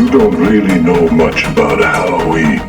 You don't really know much about Halloween.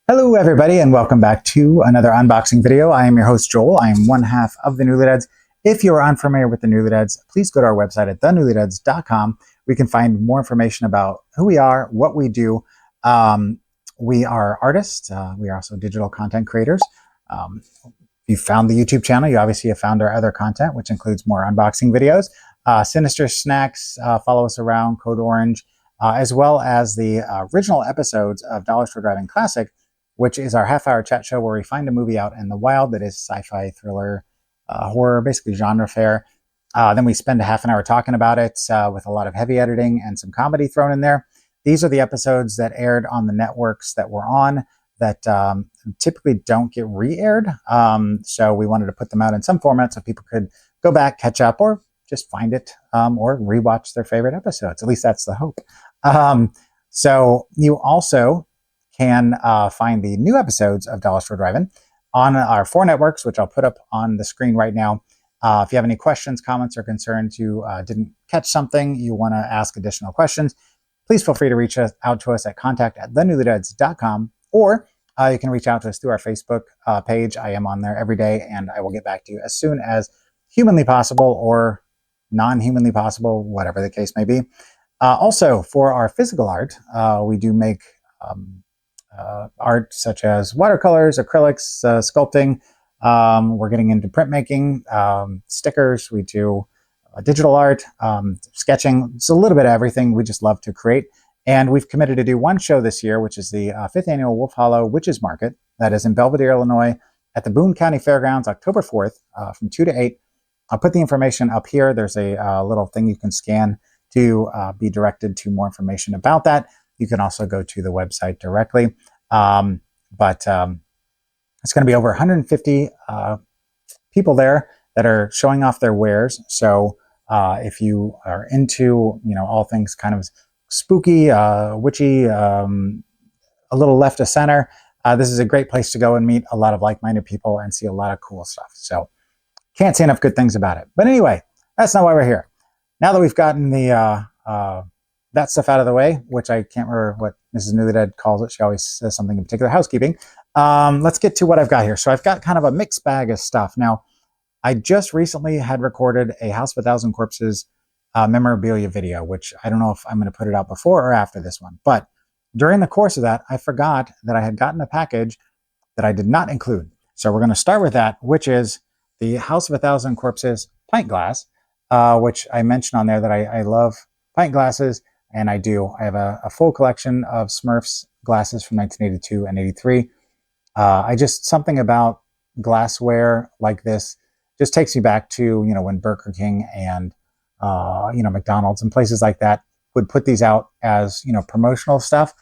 Hello everybody and welcome back to another unboxing video. I am your host Joel. I am one half of the Newlydeads. If you are unfamiliar with the Newlydeads, please go to our website at thenewlydeads.com. We can find more information about who we are, what we do. We are artists. We are also digital content creators. If you found the YouTube channel, you obviously have found our other content, which includes more unboxing videos, Sinister Snacks, follow us around, Code Orange, as well as the original episodes of Dollar Store Driving Classic, which is our half-hour chat show where we find a movie out in the wild that is sci-fi, thriller, horror, basically genre fare. Then we spend a half an hour talking about it with a lot of heavy editing and some comedy thrown in there. These are the episodes that aired on the networks that we're on that typically don't get re-aired. So we wanted to put them out in some format so people could go back, catch up, or just find it or rewatch their favorite episodes. At least that's the hope. So you also can find the new episodes of Dollar Store Driving on our 4 networks, which I'll put up on the screen right now. If you have any questions, comments, or concerns, you didn't catch something, you want to ask additional questions, please feel free to reach out to us at contact@thenewlydeads.com, or you can reach out to us through our Facebook page. I am on there every day, and I will get back to you as soon as humanly possible or non-humanly possible, whatever the case may be. Also, for our physical art, we do make art such as watercolors, acrylics, sculpting. We're getting into printmaking, stickers. We do digital art, sketching. It's a little bit of everything. We just love to create. And we've committed to do one show this year, which is the 5th Annual Wolf Hollow Witches Market. That is in Belvedere, Illinois, at the Boone County Fairgrounds, October 4th, from 2 to 8. I'll put the information up here. There's a little thing you can scan to be directed to more information about that. You can also go to the website directly. But it's going to be over 150 people there that are showing off their wares. So if you are into, all things kind of spooky, witchy, a little left of center, this is a great place to go and meet a lot of like-minded people and see a lot of cool stuff. So can't say enough good things about it. But anyway, that's not why we're here. Now that we've gotten the that stuff out of the way, which I can't remember what Mrs. Newlydead calls it. She always says something in particular, housekeeping. Let's get to what I've got here. So I've got kind of a mixed bag of stuff. Now, I just recently had recorded a House of a Thousand Corpses memorabilia video, which I don't know if I'm going to put it out before or after this one. But during the course of that, I forgot that I had gotten a package that I did not include. So we're going to start with that, which is the House of a Thousand Corpses pint glass, which I mentioned on there that I love pint glasses. And I do. I have a full collection of Smurfs glasses from 1982 and 83. Something about glassware like this just takes me back to, when Burger King and, McDonald's and places like that would put these out as, promotional stuff.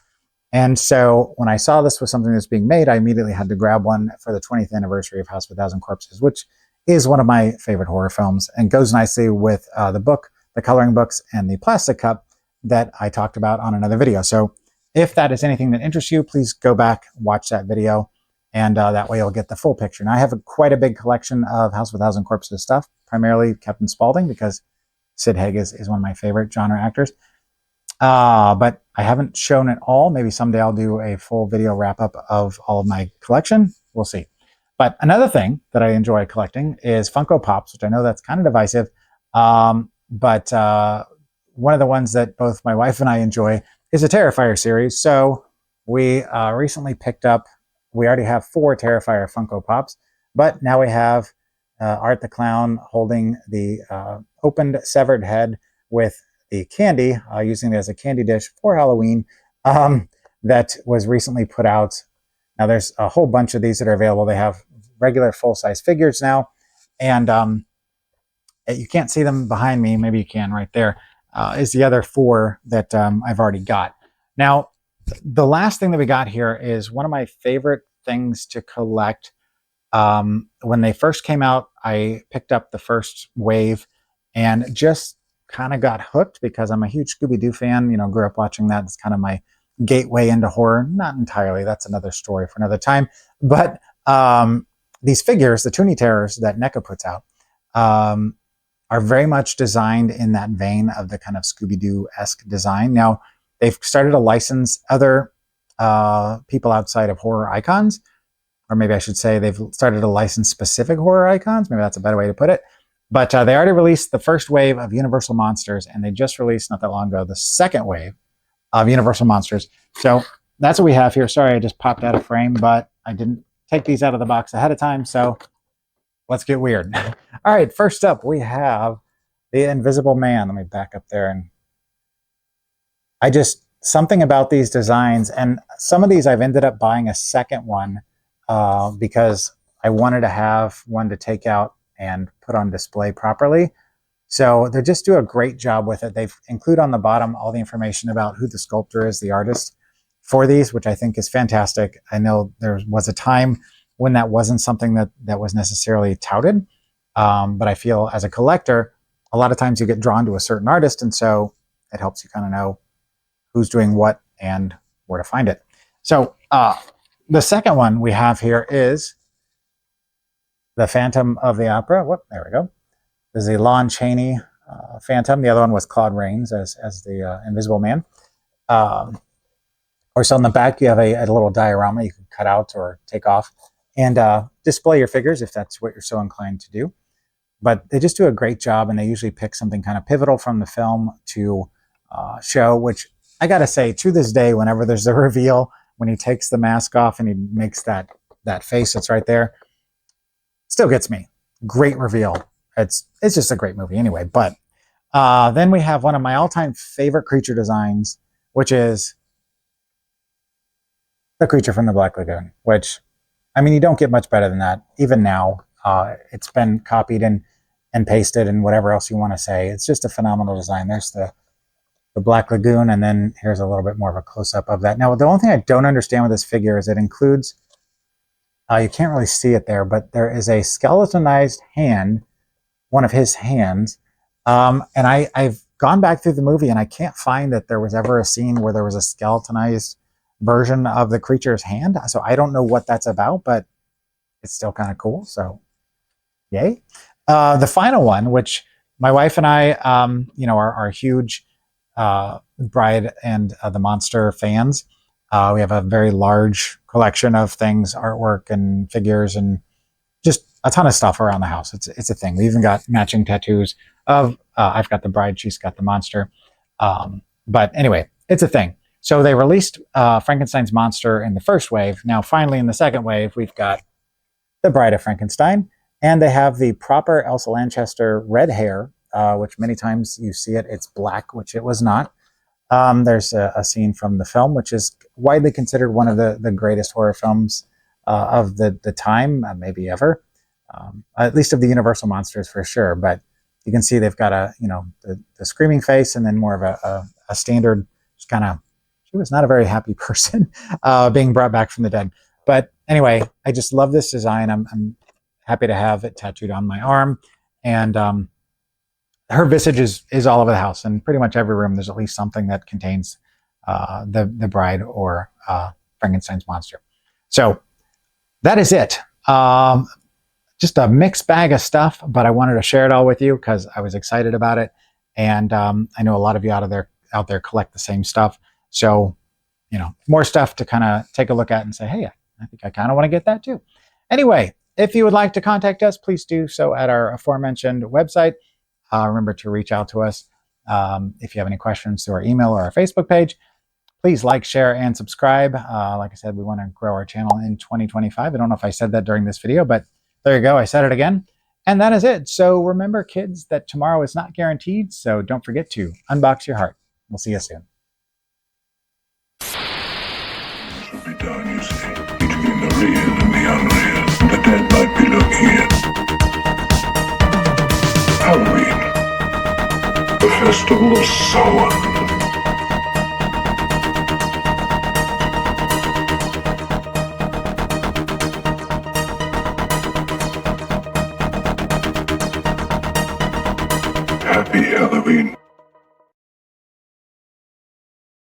And so when I saw this was something that's being made, I immediately had to grab one for the 20th anniversary of House of a Thousand Corpses, which is one of my favorite horror films and goes nicely with the book, the coloring books, and the plastic cup that I talked about on another video. So if that is anything that interests you, please go back, watch that video, and that way you'll get the full picture. Now, I have quite a big collection of House of a Thousand Corpses stuff, primarily Captain Spaulding, because Sid Haig is one of my favorite genre actors. But I haven't shown it all. Maybe someday I'll do a full video wrap-up of all of my collection. We'll see. But another thing that I enjoy collecting is Funko Pops, which I know that's kind of divisive. But one of the ones that both my wife and I enjoy is a Terrifier series. So we recently picked up, we already have 4 Terrifier Funko Pops, but now we have Art the Clown holding the opened severed head with the candy, using it as a candy dish for Halloween, that was recently put out. Now there's a whole bunch of these that are available. They have regular full-size figures now, And you can't see them behind me. Maybe you can right there. Is the other 4 that I've already got. Now, the last thing that we got here is one of my favorite things to collect. When they first came out, I picked up the first wave and just kind of got hooked because I'm a huge Scooby-Doo fan. You know, grew up watching that. It's kind of my gateway into horror. Not entirely. That's another story for another time. But these figures, the Toony Terrors that NECA puts out, are very much designed in that vein of the kind of Scooby-Doo-esque design. Now, they've started to license other people outside of horror icons, or maybe I should say they've started to license specific horror icons. Maybe that's a better way to put it. But they already released the first wave of Universal Monsters, and they just released, not that long ago, the second wave of Universal Monsters. So that's what we have here. Sorry, I just popped out of frame, but I didn't take these out of the box ahead of time, so let's get weird. All right, first up, we have the Invisible Man. Let me back up there. And something about these designs, and some of these I've ended up buying a second one because I wanted to have one to take out and put on display properly. So they just do a great job with it. They include on the bottom all the information about who the sculptor is, the artist for these, which I think is fantastic. I know there was a time when that wasn't something that was necessarily touted. But I feel as a collector, a lot of times you get drawn to a certain artist, and so it helps you kind of know who's doing what and where to find it. So the second one we have here is the Phantom of the Opera. Whoop, there we go. This is the Lon Chaney Phantom. The other one was Claude Rains as the Invisible Man. Or so on the back, you have a little diorama you can cut out or take off and display your figures if that's what you're so inclined to do. But they just do a great job, and they usually pick something kind of pivotal from the film to show, which I got to say, to this day, whenever there's a reveal, when he takes the mask off and he makes that face that's right there, still gets me. Great reveal. It's just a great movie anyway. But then we have one of my all-time favorite creature designs, which is the creature from the Black Lagoon, which, I mean, you don't get much better than that. Even now, it's been copied and pasted and whatever else you want to say. It's just a phenomenal design. There's the Black Lagoon, and then here's a little bit more of a close-up of that. Now, the only thing I don't understand with this figure is it includes, you can't really see it there, but there is a skeletonized hand, one of his hands, and I've gone back through the movie, and I can't find that there was ever a scene where there was a skeletonized version of the creature's hand. So I don't know what that's about, but it's still kind of cool. So yay. The final one, which my wife and I, are huge Bride and the Monster fans. We have a very large collection of things, artwork and figures, and just a ton of stuff around the house. It's a thing. We even got matching tattoos of, I've got the bride, she's got the monster. But anyway, it's a thing. So they released Frankenstein's monster in the first wave. Now, finally, in the second wave, we've got the Bride of Frankenstein, and they have the proper Elsa Lanchester red hair, which many times you see it's black, which it was not. There's a scene from the film, which is widely considered one of the greatest horror films of the time, maybe ever, at least of the Universal monsters for sure. But you can see they've got the screaming face, and then more of a standard, just kind of, she was not a very happy person being brought back from the dead. But anyway, I just love this design. I'm happy to have it tattooed on my arm. And her visage is all over the house. And pretty much every room, there's at least something that contains the bride or Frankenstein's monster. So that is it. Just a mixed bag of stuff, but I wanted to share it all with you because I was excited about it. And I know a lot of you out there collect the same stuff. So, more stuff to kind of take a look at and say, hey, I think I kind of want to get that too. Anyway, if you would like to contact us, please do so at our aforementioned website. Remember to reach out to us if you have any questions through our email or our Facebook page. Please like, share, and subscribe. Like I said, we want to grow our channel in 2025. I don't know if I said that during this video, but there you go. I said it again. And that is it. So remember, kids, that tomorrow is not guaranteed. So don't forget to unbox your heart. We'll see you soon. Should be done, you see, between the real and the unreal. The dead might be looking in. Festival of Samhain. Happy Halloween.